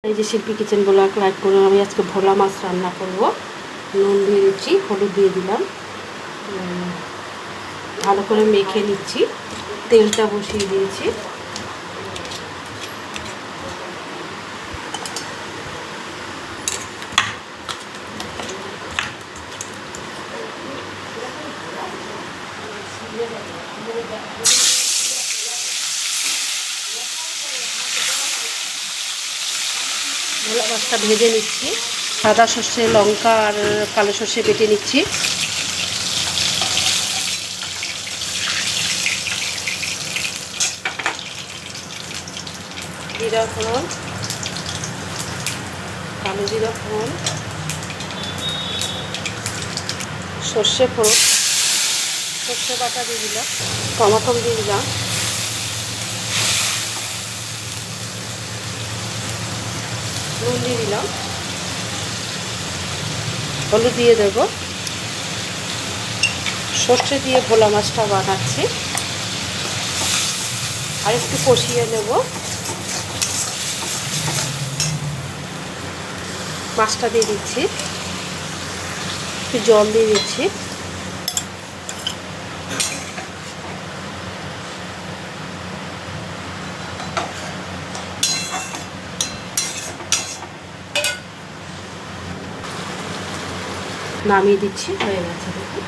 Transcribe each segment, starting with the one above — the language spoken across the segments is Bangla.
এই যে শিল্পী কিচেন ব্লগ লাইক করুন। আমি আজকে ভোলা মাছ রান্না করব। নুন দিয়ে দিচ্ছি, হলুদ দিয়ে দিলাম, ভালো করে মেখে নিচ্ছি। তেলটা বসিয়ে দিয়েছি। ভোলা মাছটা ভেজে নিচ্ছি। সাদা সর্ষে, লঙ্কা আর কালো সর্ষে বেটে নিচ্ছি। জিরা ফোড়ন, কালো জিরা ফোড়ন, সর্ষে ফোড়ন, সর্ষে বাটা দিয়ে দিলাম, টমাটো দিয়ে দিলাম, নুন দিয়ে দিলাম, হলুদ দিয়ে দেবো। সর্ষে দিয়ে ভোলা মাছটা বানাচ্ছি। আর একটু কষিয়ে নেব। মাছটা দিয়ে দিচ্ছি, একটু জল দিয়ে দিচ্ছি। নামিয়ে দিচ্ছি, হয়ে গেছে। দেখুন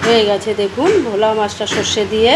হয়ে গেছে, দেখুন ভোলা মাছটা সর্ষে দিয়ে